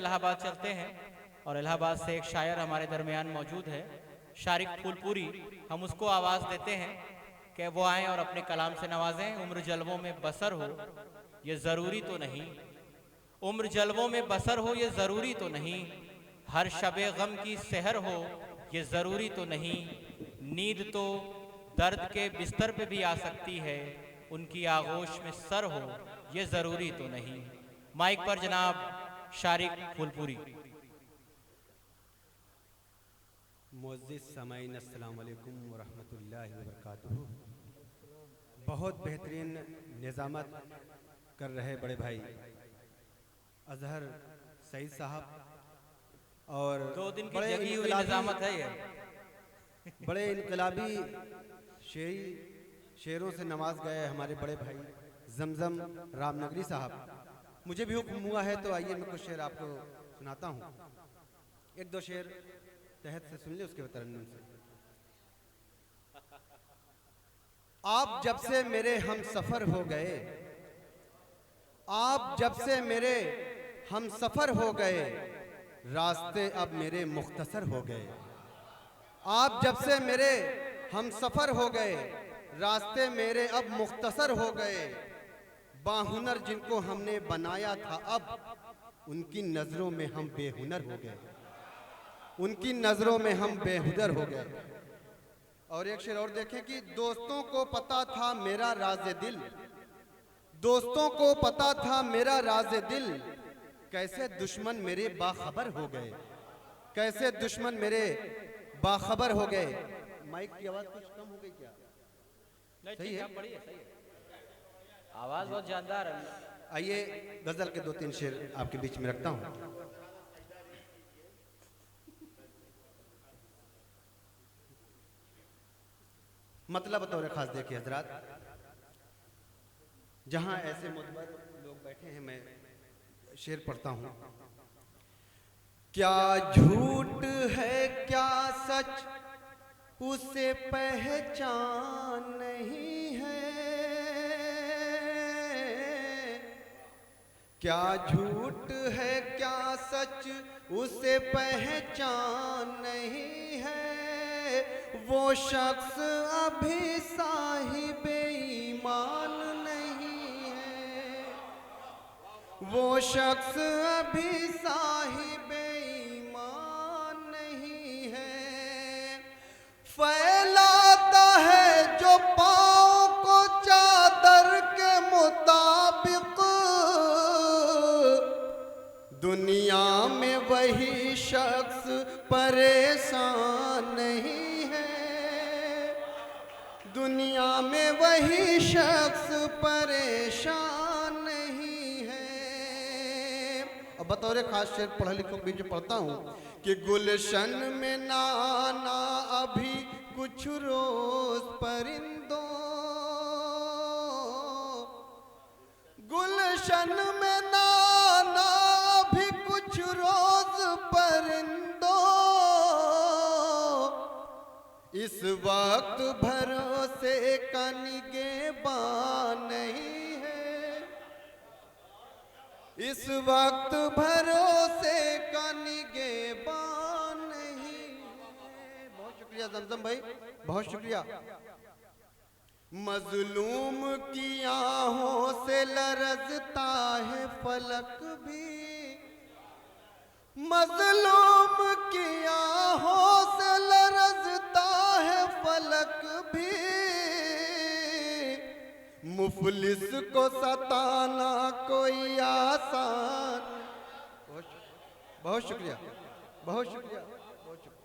इलाहाबाद चलते हैं और इलाहाबाद से एक शायर हमारे दरमियान मौजूद है, शारिक फूलपुरी। हम उसको आवाज़ देते हैं कि वो आएँ और अपने कलाम से नवाजें। उम्र जलवों में बसर हो ये ज़रूरी तो नहीं, उम्र जलवों में बसर हो ये ज़रूरी तो नहीं, हर शबे गम की सहर हो ये ज़रूरी तो नहीं, नींद तो दर्द के बिस्तर पे भी आ सकती है, उनकी आगोश में सर हो ये ज़रूरी तो नहीं। माइक पर जनाब शारिक फूलपुरी। मुअज़्ज़िज़ सामाईन अस्सलाम वालेकुम व रहमतुल्लाहि व बरकातुहू। बहुत बेहतरीन निज़ामत कर रहे बड़े भाई अज़हर सईद साहब और 2 दिन की बड़े जगी हुई निज़ामत है ये। बड़े इनकलाबी शेरों से नवाज गए हमारे बड़े भाई जमजम रामनगरी साहब। मुझे भी हुक्म हुआ है तो आइए मैं कुछ शेर आपको सुनाता हूँ। 1-2 शेर तहत से सुन ले, उसके तरन्नुम से। आप जब से मेरे हम सफ़र हो गए, आप जब से मेरे हम सफ़र हो गए, रास्ते अब मेरे मुख्तसर हो गए। आप जब से मेरे हम सफ़र हो गए, रास्ते मेरे अब मुख्तसर हो गए। बाहुनर जिनको हमने बनाया था अब उनकी नज़रों में हम बेहुनर हो गए, उनकी नज़रों में हम बेहुदर हो गए। और एक शेर और देखें कि दोस्तों को पता था मेरा राज़े दिल, दोस्तों को पता था मेरा राज़े दिल, कैसे दुश्मन मेरे बाखबर हो गए, कैसे दुश्मन मेरे बाखबर हो गए। माइक की आवाज़ कुछ कम हो गई क्या? सही है, बढ़िया, सही है, आवाज़ बहुत जानदार है। आइए गज़ल के 2-3 शेर आपके बीच में रखता हूँ। मतलब बतौर खास देखिए हजरात, जहां ऐसे मुतबर लोग बैठे हैं मैं शेर पढ़ता हूं। क्या झूठ है क्या सच उसे पहचान नहीं है, क्या झूठ है क्या सच उसे पहचान नहीं है, वो शख्स अभी साहिब ईमान नहीं है, वो शख्स अभी साहिब ईमान नहीं है। फैलाता है जो पाँव को चादर के मुताबिक, दुनिया में वही शख्स परेशान नहीं है, दुनिया में वही शख्स परेशान नहीं है। अब बतौर खास शेर पढ़ा लिखो बीच में पढ़ता हूँ कि गुलशन में नाना अभी कुछ रोज परिंदों, गुलशन में नाना अभी कुछ रोज परिंदों, इस वक्त भरोसे का निगहबान नहीं है, इस वक्त भरोसे का निगहबान नहीं है। बहुत शुक्रिया जमजम भाई, बहुत शुक्रिया। मजलूम की आहों से लरजता है फलक भी, मजलूम की आहों से लरजता है फलक भी, मुफलिस को सताना कोई आसान। बहुत शुक्रिया, बहुत शुक्रिया, बहुत शुक्रिया।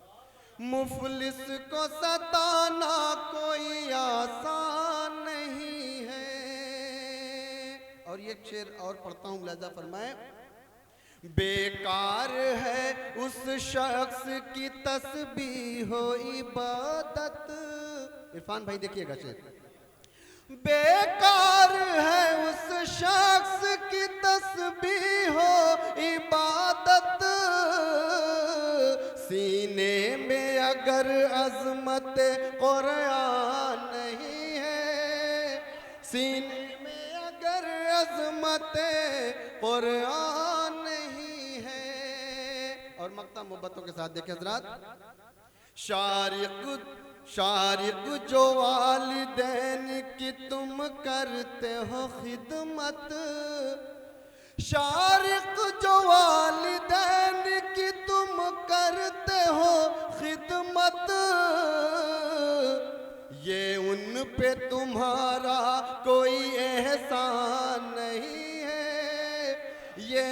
मुफलिस को सताना कोई आसान नहीं है। और ये शेर और पढ़ता हूँ, लहजा फरमाए। बेकार है उस शख्स की तस्बीह हो इबादत। इरफान भाई देखिएगा शेर। बेकार है उस शख्स की तस्बीह हो इबादत, सीने में अगर अजमत कुरान नहीं है, सीने में अगर अजमत कुरान नहीं है, और मक्ता मोहब्बतों के साथ देखें हजरात। शारिक जो वालिदैन की तुम करते हो खिदमत, शारिक जो वालिदैन की तुम करते हो खिदमत, ये उन पे तुम्हारा कोई एहसान नहीं है, ये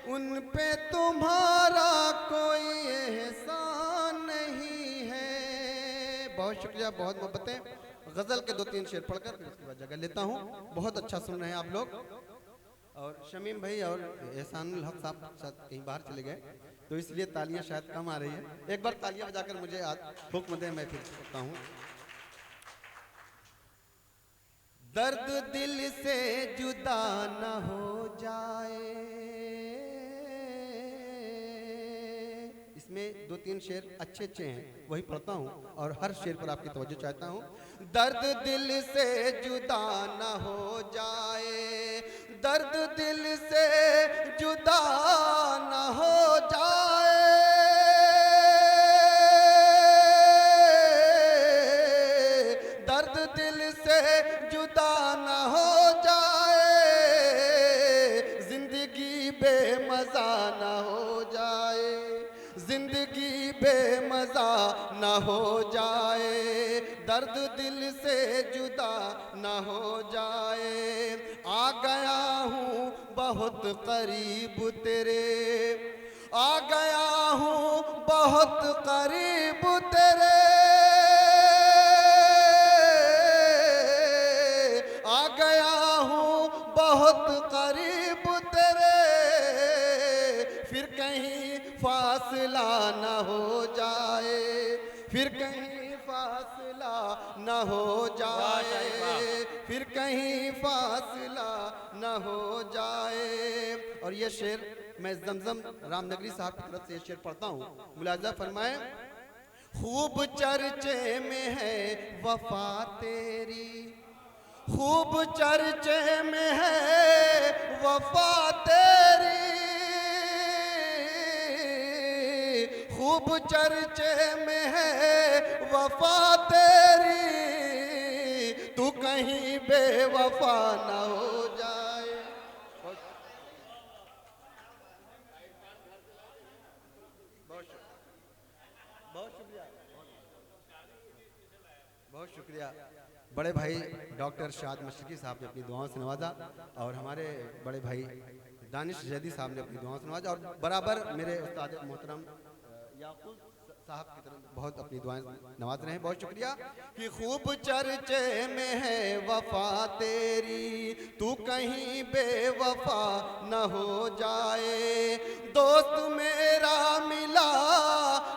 उन पे तुम्हारा कोई एहसान नहीं है। बहुत शुक्रिया, बहुत मोहब्बतें। गज़ल के 2-3 शेर पढ़कर फिर उसके बाद जगह लेता हूँ। बहुत अच्छा सुन रहे हैं आप लोग। और शमीम भाई और एहसानुल हक साहब साथ कहीं बाहर चले गए, तो इसलिए तालियां शायद कम आ रही है। एक बार तालियां बजाकर मुझे हुक्म दें, मैं फिर करता हूँ। दर्द दिल से जुदा न हो जाए, इसमें 2-3 शेर अच्छे हैं, वही पढ़ता हूँ और हर शेर पर आपकी तवज्जो चाहता हूँ। दर्द दिल से जुदा न हो जाए, दर्द दिल से जुदा न हो जाए, दर्द दिल से जुदा न हो जाए, जिंदगी बेमज़ा न हो जाए, जिंदगी बेमज़ा न हो जाए, दर्द दिल से जुदा न हो जाए। आ गया हूँ बहुत करीब तेरे, आ गया हूँ बहुत करीब तेरे, आ गया हूँ बहुत करीब तेरे, फिर कहीं फासला न हो जाए, फिर कहीं फासला न हो जाए, फिर कहीं फासला न हो जाए। और ये शेर मैं जमजम रामनगरी साहब की तरफ से ये शेर पढ़ता हूँ, मुलाजा फरमाए। खूब चर्चे में है वफा तेरी, खूब चर्चे में है वफा तेरी, खूब चर्चे में है वफा तेरी, तू कहीं बेवफा न हो जाए। बहुत शुक्रिया, बहुत शुक्रिया। बड़े भाई डॉक्टर शाद मशरकी साहब ने अपनी दुआओं से नवाजा, और हमारे बड़े भाई दानिश जैदी साहब ने अपनी दुआओं से नवाजा, और बराबर मेरे उस्ताद मोहतरम याकूब साहब की तरफ बहुत अपनी दुआएं नवाज रहे हैं। बहुत शुक्रिया। कि खूब चर्चे में है वफा तेरी, तू कहीं बेवफा न हो जाए। दोस्त मेरा मिला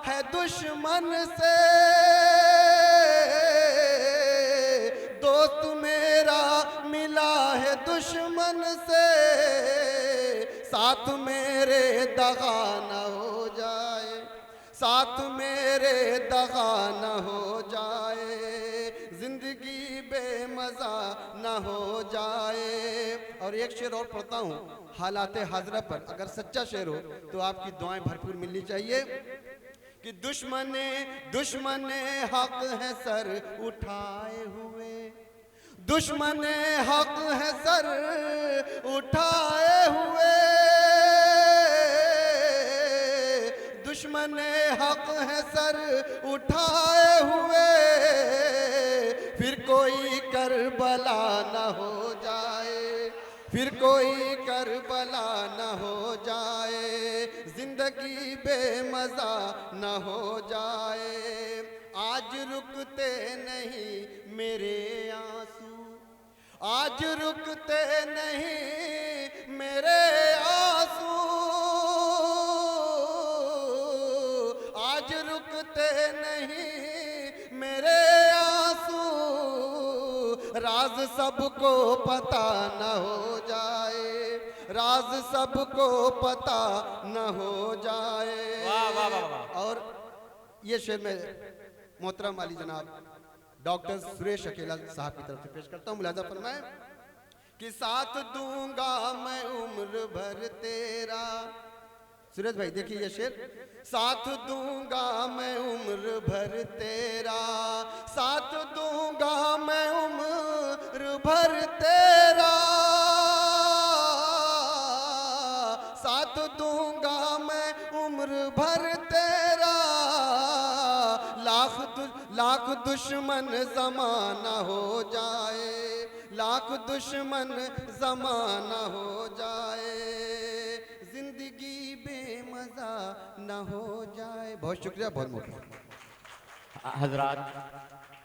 है दुश्मन से, दोस्त मेरा मिला है दुश्मन से, साथ मेरे दगा न हो जाए, साथ मेरे दगा न हो जाए, जिंदगी बेमज़ा न हो जाए। और एक शेर और पढ़ता हूँ हालाते हाजरा पर, अगर सच्चा शेर हो तो आपकी दुआएं भरपूर मिलनी चाहिए। कि दुश्मने हक है सर उठाए हुए, दुश्मने हक है सर उठाए हुए, दुश्मने हक है सर उठाए हुए, फिर कोई करबला न हो जाए, फिर कोई करबला न हो जाए, जिंदगी बेमज़ा न हो जाए। आज रुकते नहीं मेरे आंसू, आज रुकते नहीं मेरे आंसू, आज रुकते नहीं मेरे आंसू, राज सबको पता न हो जाए, राज सबको पता न हो जाए। वाह वाह वाह वाह। और ये शेर में मोहतरम अली जनाब डॉक्टर सुरेश अकेला साहब की तरफ से पेश करता हूँ, मुलाजा फरमाए। कि साथ दूंगा मैं उम्र भर तेरा, सूरज भाई देखिए ये शेर। साथ दूंगा मैं उम्र भर तेरा, साथ दूंगा मैं उम्र भर तेरा, साथ दूंगा मैं उम्र भर तेरा, लाख दुश्मन जमाना हो जाए, लाख दुश्मन जमाना हो जाए, जिंदगी बेमजा न हो जाए। बहुत शुक्रिया, बहुत बहुत हजरात